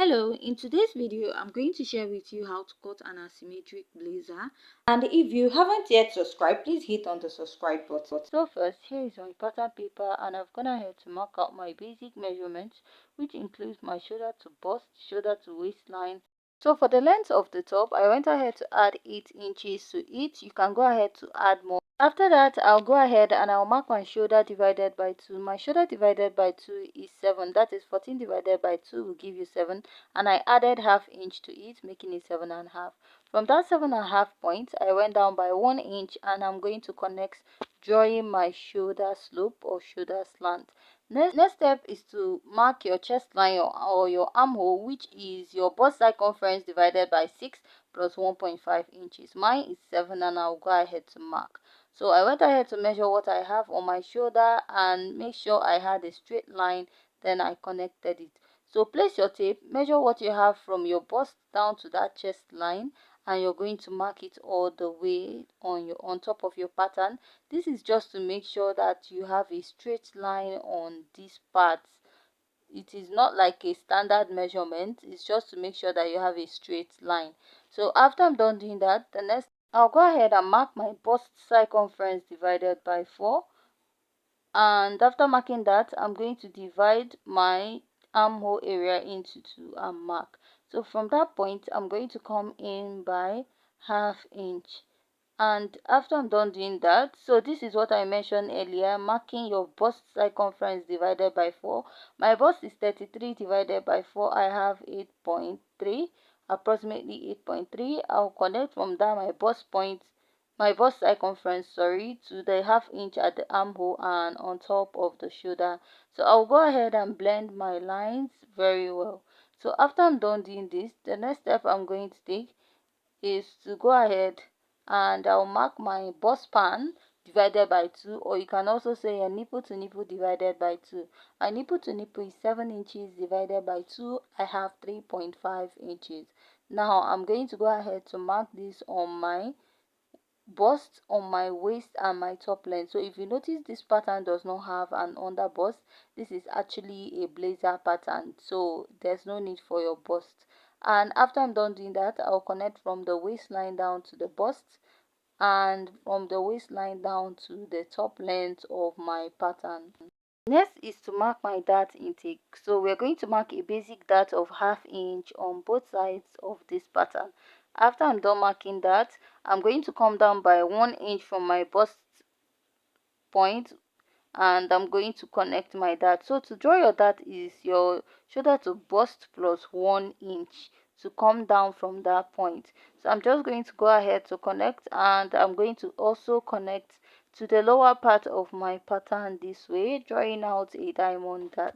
Hello, in today's video I'm going to share with you how to cut an asymmetric blazer, and if you haven't yet subscribed, please hit on the subscribe button. So first, here is my pattern paper, and I've gone ahead to mark out my basic measurements, which includes my shoulder to bust, shoulder to waistline. So for the length of the top, I went ahead to add 8 inches to it. You can go ahead to add more. After that, I'll go ahead and I'll mark my shoulder divided by 2. My shoulder divided by 2 is 7. That is 14 divided by 2 will give you 7. And I added half inch to it, making it 7.5. From that 7.5 point, I went down by 1 inch, and I'm going to connect, drawing my shoulder slope or shoulder slant. Next step is to mark your chest line or your armhole, which is your bust circumference divided by 6 plus 1.5 inches. Mine is 7, and I'll go ahead to mark. So I went ahead to measure what I have on my shoulder and make sure I had a straight line, then I connected it. So place your tape, measure what you have from your bust down to that chest line, and you're going to mark it all the way on top of your pattern. This is just to make sure that you have a straight line on these parts. It is not like a standard measurement, it's just to make sure that you have a straight line. So after I'm done doing that, the next I'll go ahead and mark my bust circumference divided by 4, and after marking that, I'm going to divide my armhole area into 2 and mark. So from that point, I'm going to come in by half inch. And after I'm done doing that, so this is what I mentioned earlier, marking your bust circumference divided by 4. My bust is 33 divided by 4. I have 8.3, approximately 8.3. I'll connect from that my bust circumference, to the half inch at the armhole and on top of the shoulder. So I'll go ahead and blend my lines very well. So after I'm done doing this, the next step I'm going to take is to go ahead and I'll mark my bust span divided by 2, or you can also say a nipple to nipple divided by 2. My nipple to nipple is 7 inches divided by 2. I have 3.5 inches. Now I'm going to go ahead to mark this on my bust, on my waist and my top length. So if you notice, this pattern does not have an under bust. This is actually a blazer pattern, so there's no need for your bust. And after I'm done doing that, I'll connect from the waistline down to the bust and from the waistline down to the top length of my pattern. Next is to mark my dart intake. So we're going to mark a basic dart of half inch on both sides of this pattern. After I'm done marking that, I'm going to come down by 1 inch from my bust point, and I'm going to connect my dart. So to draw your dart is your shoulder to bust plus 1 inch to come down from that point. So I'm just going to go ahead to connect, and I'm going to also connect to the lower part of my pattern this way, drawing out a diamond dart.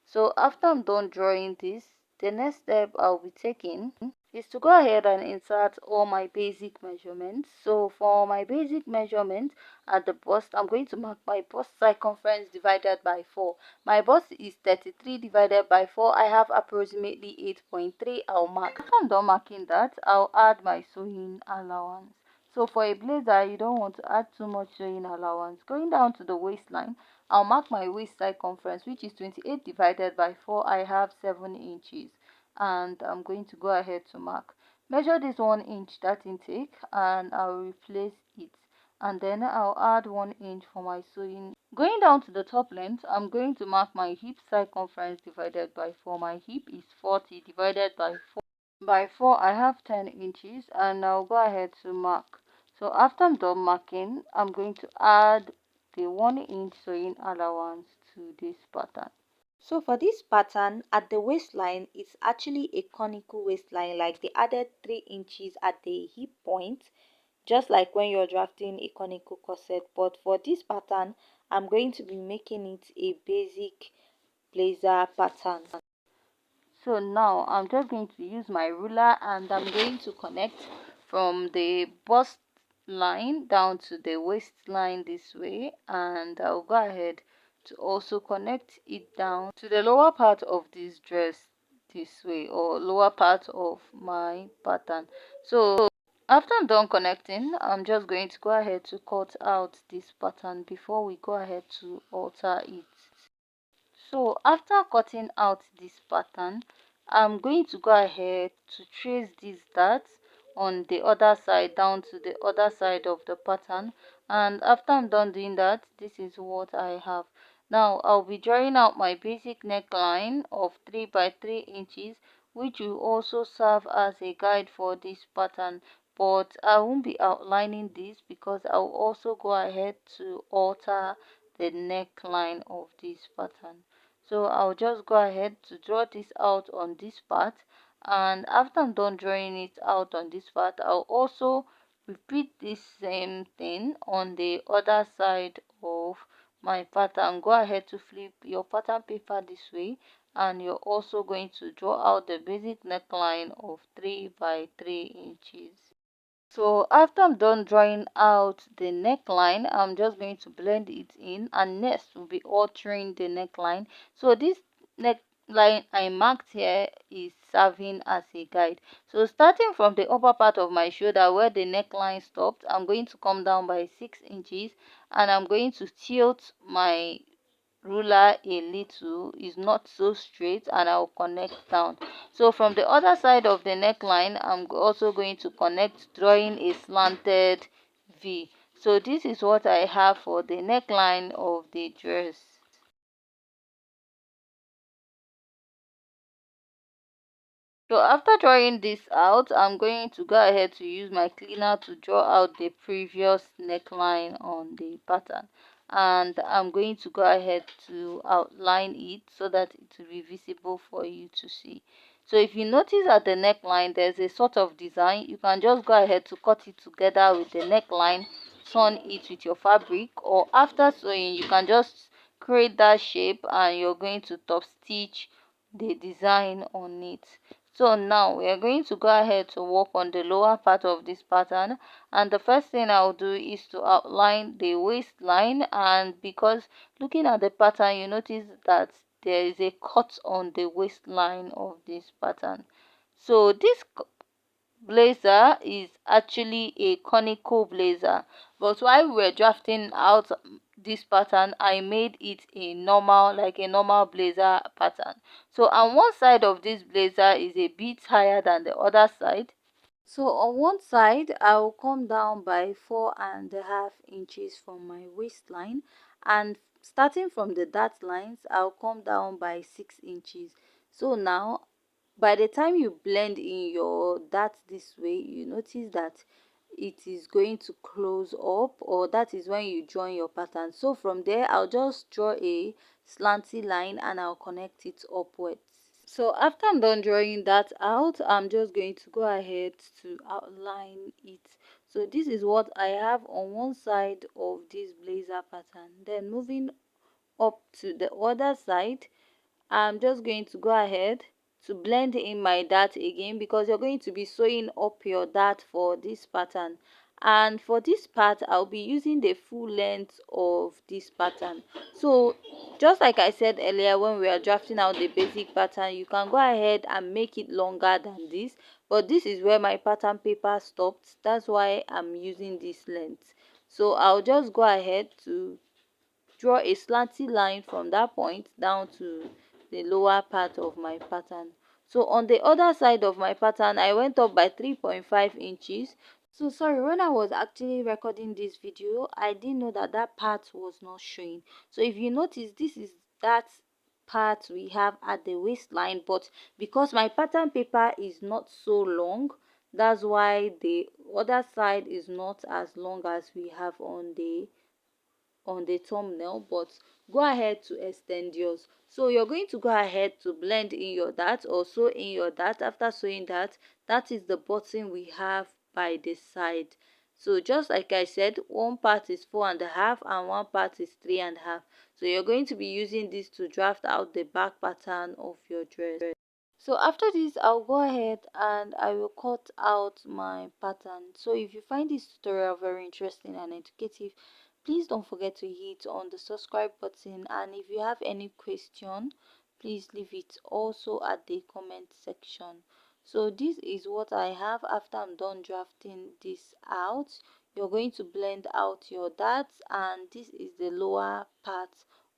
So after I'm done drawing this, the next step I'll be taking is to go ahead and insert all my basic measurements. So for my basic measurement at the bust, I'm going to mark my bust circumference divided by 4. My bust is 33 divided by 4. I have approximately 8.3. I'll mark. After I'm done marking that, I'll add my sewing allowance. So for a blazer, you don't want to add too much sewing allowance. Going down to the waistline, I'll mark my waist circumference, which is 28 divided by 4. I have 7 inches, and I'm going to go ahead to mark. Measure this 1 inch dart intake, and I'll replace it, and then I'll add 1 inch for my sewing. Going down to the top length, I'm going to mark my hip circumference divided by 4. My hip is 40 divided by 4. By 4, I have 10 inches, and I'll go ahead to mark. So after I'm done marking, I'm going to add the 1 inch sewing allowance to this pattern. So for this pattern, at the waistline, it's actually a conical waistline, like they added 3 inches at the hip point, just like when you're drafting a conical corset. But for this pattern, I'm going to be making it a basic blazer pattern. So now I'm just going to use my ruler, and I'm going to connect from the bust line down to the waistline this way, and I'll go ahead to also connect it down to the lower part of this dress this way, or lower part of my pattern. So after I'm done connecting, I'm just going to go ahead to cut out this pattern before we go ahead to alter it. So after cutting out this pattern, I'm going to go ahead to trace these dots on the other side down to the other side of the pattern, and after I'm done doing that, this is what I have. Now I'll be drawing out my basic neckline of 3 by 3 inches, which will also serve as a guide for this pattern, but I won't be outlining this because I'll also go ahead to alter the neckline of this pattern. So I'll just go ahead to draw this out on this part, and after I'm done drawing it out on this part, I'll also repeat this same thing on the other side of my pattern. Go ahead to flip your pattern paper this way, and you're also going to draw out the basic neckline of 3 by 3 inches. So after I'm done drawing out the neckline, I'm just going to blend it in, and next we'll be altering the neckline. So this neckline I marked here is serving as a guide. So starting from the upper part of my shoulder where the neckline stopped, I'm going to come down by 6 inches, and I'm going to tilt my ruler a little. Is not so straight, and I'll connect down. So from the other side of the neckline, I'm also going to connect, drawing a slanted V. So this is what I have for the neckline of the dress. So after drawing this out, I'm going to go ahead to use my cleaner to draw out the previous neckline on the pattern, and I'm going to go ahead to outline it so that it will be visible for you to see. So if you notice at the neckline there's a sort of design, you can just go ahead to cut it together with the neckline, turn it with your fabric, or after sewing you can just create that shape and you're going to top stitch the design on it. So now we are going to go ahead to work on the lower part of this pattern, and the first thing I'll do is to outline the waistline. And because looking at the pattern you notice that there is a cut on the waistline of this pattern. So this blazer is actually a conical blazer, but while we were drafting out this pattern I made it a normal, like a normal blazer pattern. So on one side of this blazer is a bit higher than the other side. So on one side, I'll come down by 4.5 inches from my waistline, and starting from the dart lines, I'll come down by 6 inches. So now, by the time you blend in your dart this way, you notice that it is going to close up, or that is when you join your pattern. So from there, I'll just draw a slanty line and I'll connect it upwards. So after I'm done drawing that out, I'm just going to go ahead to outline it. So this is what I have on one side of this blazer pattern. Then moving up to the other side, I'm just going to go ahead to blend in my dart again, because you're going to be sewing up your dart for this pattern. And for this part, I'll be using the full length of this pattern. So just like I said earlier, when we are drafting out the basic pattern, you can go ahead and make it longer than this, but this is where my pattern paper stopped. That's why I'm using this length. So I'll just go ahead to draw a slanty line from that point down to the lower part of my pattern. So on the other side of my pattern, I went up by 3.5 inches. So sorry, when I was actually recording this video, I didn't know that that part was not showing. So if you notice, this is that part we have at the waistline, but because my pattern paper is not so long, that's why the other side is not as long as we have on the thumbnail. But go ahead to extend yours. So you're going to go ahead to blend in your dart, or sew in your dart. After sewing that, that is the button we have by the side. So just like I said, one part is 4.5 and one part is 3.5. So you're going to be using this to draft out the back pattern of your dress. So after this, I'll go ahead and I will cut out my pattern. So if you find this tutorial very interesting and educative, please don't forget to hit on the subscribe button, and if you have any question, please leave it also at the comment section. So this is what I have after I'm done drafting this out. You're going to blend out your darts, and this is the lower part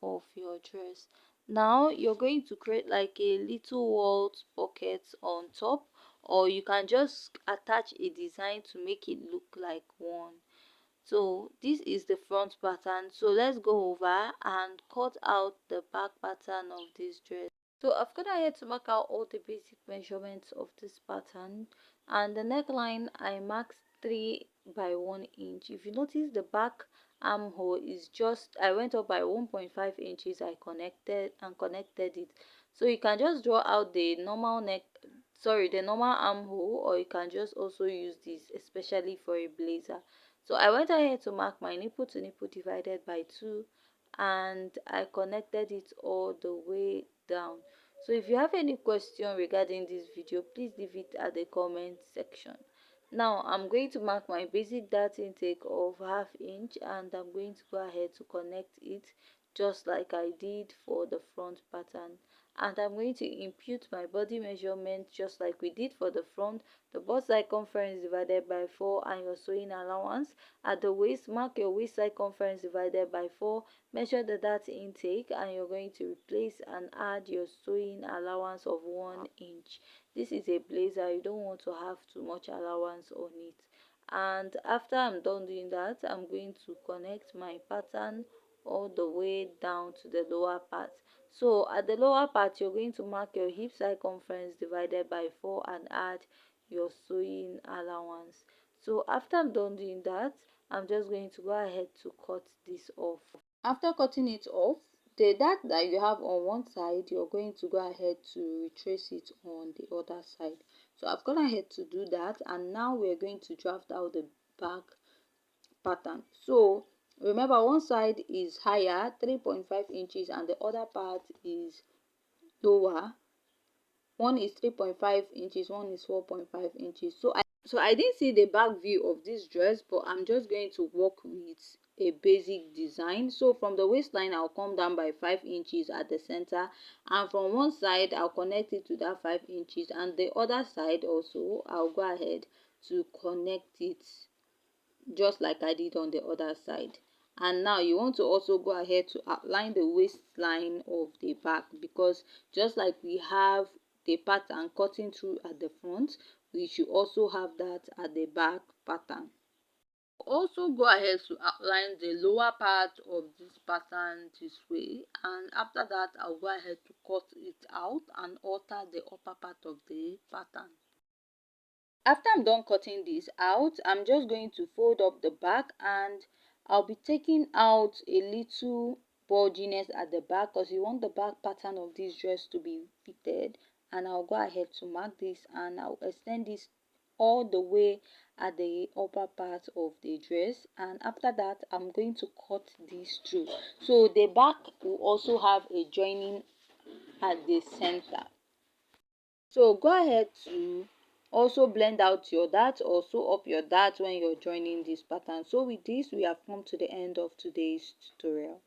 of your dress. Now you're going to create like a little walled pocket on top, or you can just attach a design to make it look like one. So this is the front pattern. So let's go over and cut out the back pattern of this dress. So I've gone ahead to mark out all the basic measurements of this pattern, and the neckline I marked 3 by 1 inch. If you notice, the back armhole is just, I went up by 1.5 inches. I connected it. So you can just draw out the normal the normal armhole, or you can just also use this especially for a blazer. So I went ahead to mark my nipple to nipple divided by 2, and I connected it all the way down. So if you have any question regarding this video, please leave it at the comment section. Now I'm going to mark my basic dart intake of 1/2 inch, and I'm going to go ahead to connect it just like I did for the front pattern. And I'm going to impute my body measurement just like we did for the front, the bust circumference divided by 4 and your sewing allowance. At the waist, mark your waist circumference divided by 4, measure the dart intake, and you're going to replace and add your sewing allowance of 1 inch. This is a blazer, you don't want to have too much allowance on it. And after I'm done doing that, I'm going to connect my pattern all the way down to the lower part. So at the lower part, you're going to mark your hip circumference divided by 4 and add your sewing allowance. So after I'm done doing that, I'm just going to go ahead to cut this off. After cutting it off, the dart that you have on one side, you're going to go ahead to retrace it on the other side. So I've gone ahead to do that, and now we're going to draft out the back pattern. So remember, one side is higher, 3.5 inches, and the other part is lower. One is 3.5 inches, one is 4.5 inches. So I didn't see the back view of this dress, but I'm just going to work with a basic design. So from the waistline, I'll come down by 5 inches at the center, and from one side I'll connect it to that 5 inches, and the other side also I'll go ahead to connect it just like I did on the other side. And now you want to also go ahead to outline the waistline of the back, because just like we have the pattern cutting through at the front, we should also have that at the back pattern. Also go ahead to outline the lower part of this pattern this way, and after that I'll go ahead to cut it out and alter the upper part of the pattern. After I'm done cutting this out, I'm just going to fold up the back, and I'll be taking out a little bulginess at the back because you want the back pattern of this dress to be fitted. And I'll go ahead to mark this, and I'll extend this all the way at the upper part of the dress. And after that, I'm going to cut this through, so the back will also have a joining at the center. So go ahead to also blend out your dart, or sew up your dart when you're joining this pattern. So with this, we have come to the end of today's tutorial.